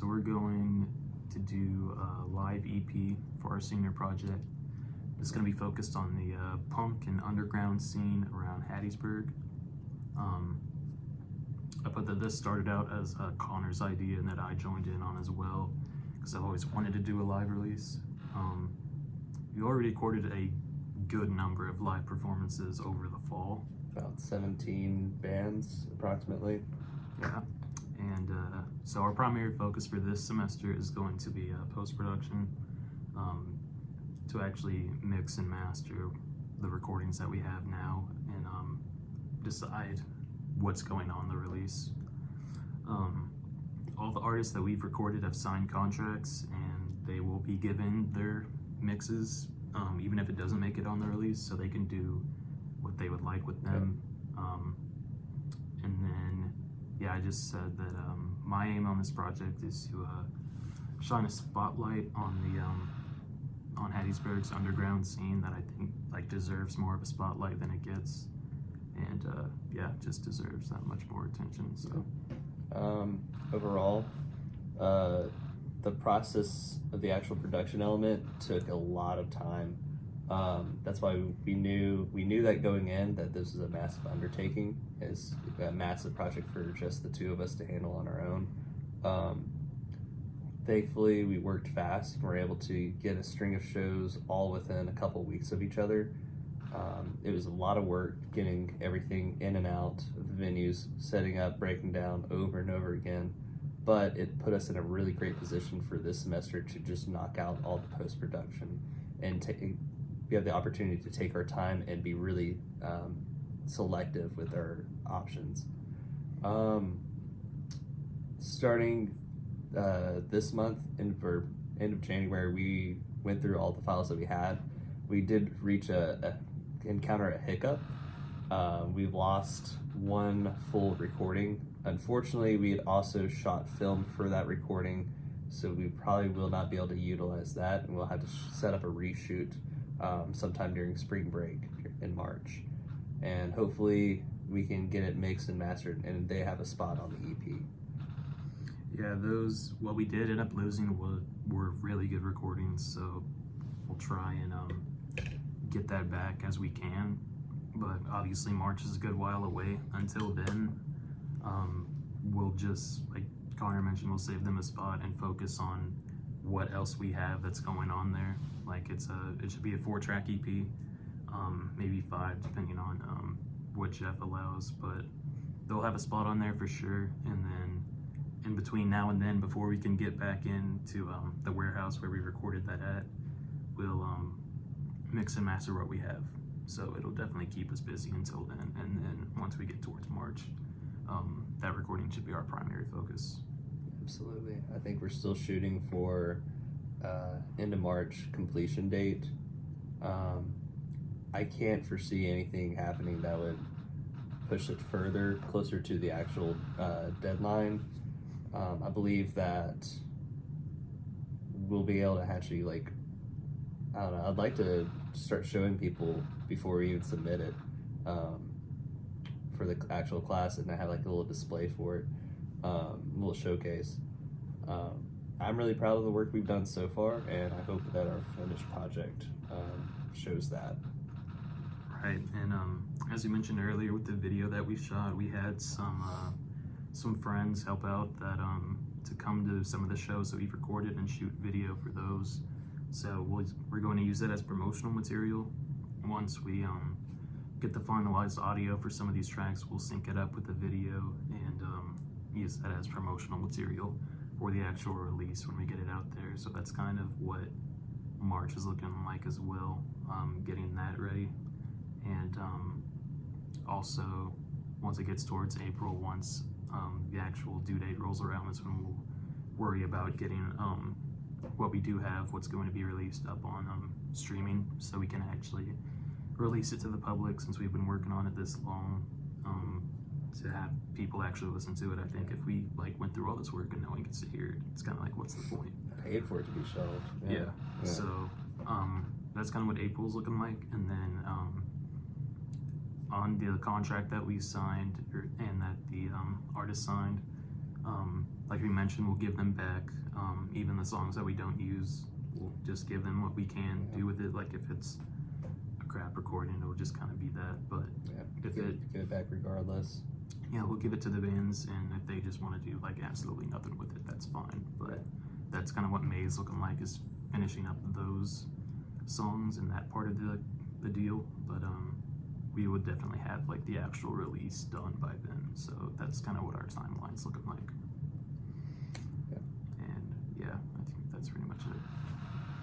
So we're going to do a live EP for our senior project. It's going to be focused on the punk and underground scene around Hattiesburg. I put that this started out as Connor's idea and that I joined in on as well, because I've always wanted to do a live release. We already recorded a good number of live performances over the fall. About 17 bands approximately. Yeah, and so our primary focus for this semester is going to be post-production, to actually mix and master the recordings that we have now and decide what's going on the release. All the artists that we've recorded have signed contracts and they will be given their mixes, even if it doesn't make it on the release, so they can do what they would like with them. And then, yeah, I just said that my aim on this project is to shine a spotlight on the on Hattiesburg's underground scene that I think deserves more of a spotlight than it gets, and yeah, just deserves that much more attention. So overall, the process of the actual production element took a lot of time. That's why we knew that going in that this is a massive undertaking, is a massive project for just the two of us to handle on our own. Thankfully, we worked fast and were able to get a string of shows all within a couple weeks of each other. It was a lot of work getting everything in and out of the venues, setting up, breaking down over and over again, but it put us in a really great position for this semester to just knock out all the post-production, and we have the opportunity to take our time and be really selective with our options. Starting this month and for end of January, we went through all the files that we had. We did encounter a hiccup. We've lost one full recording. Unfortunately, we had also shot film for that recording, so we probably will not be able to utilize that, and we'll have to set up a reshoot sometime during spring break in March. And hopefully we can get it mixed and mastered and they have a spot on the EP. Yeah, what we did end up losing were really good recordings, so we'll try and get that back as we can. But obviously March is a good while away. Until then, we'll just, like Connor mentioned, we'll save them a spot and focus on what else we have that's going on there. Like it should be a 4-track EP, maybe 5 depending on what Jeff allows, but they'll have a spot on there for sure. And then in between now and then, before we can get back into the warehouse where we recorded that at, we'll mix and master what we have. So it'll definitely keep us busy until then. And then once we get towards March, that recording should be our primary focus. Absolutely. I think we're still shooting for end of March completion date. I can't foresee anything happening that would push it further, closer to the actual deadline. I believe that we'll be able to actually, I don't know, I'd like to start showing people before we even submit it for the actual class, and I have a little display for it, a little showcase. I'm really proud of the work we've done so far, and I hope that our finished project shows that. Right, and as you mentioned earlier with the video that we shot, we had some friends help out that to come to some of the shows that we've recorded and shoot video for those. So we're going to use that as promotional material. Once we get the finalized audio for some of these tracks, we'll sync it up with the video and use that as promotional material for the actual release when we get it out there. So that's kind of what March is looking like as well, getting that ready. And also, once it gets towards April, once the actual due date rolls around, that's when we'll worry about getting what we do have, what's going to be released up on streaming, so we can actually release it to the public, since we've been working on it this long, to have people actually listen to it. I think if we went through all this work and no one gets to hear it, it's kind of what's the point? Paid for it to be shelved. Yeah. So that's kind of what April's looking like. And then on the contract that we signed and that the artist signed, Like we mentioned, we'll give them back. Even the songs that we don't use, we'll just give them what we can do with it. Like if it's a crap recording, it'll just kind of be that. But if give it back regardless. yeah, we'll give it to the bands, and if they just want to do like absolutely nothing with it, that's fine. But that's kind of what May's looking like, is finishing up those songs and that part of the deal. But we would definitely have like the actual release done by then. So that's kind of what our timeline's looking like. Yeah. And yeah, I think that's pretty much it.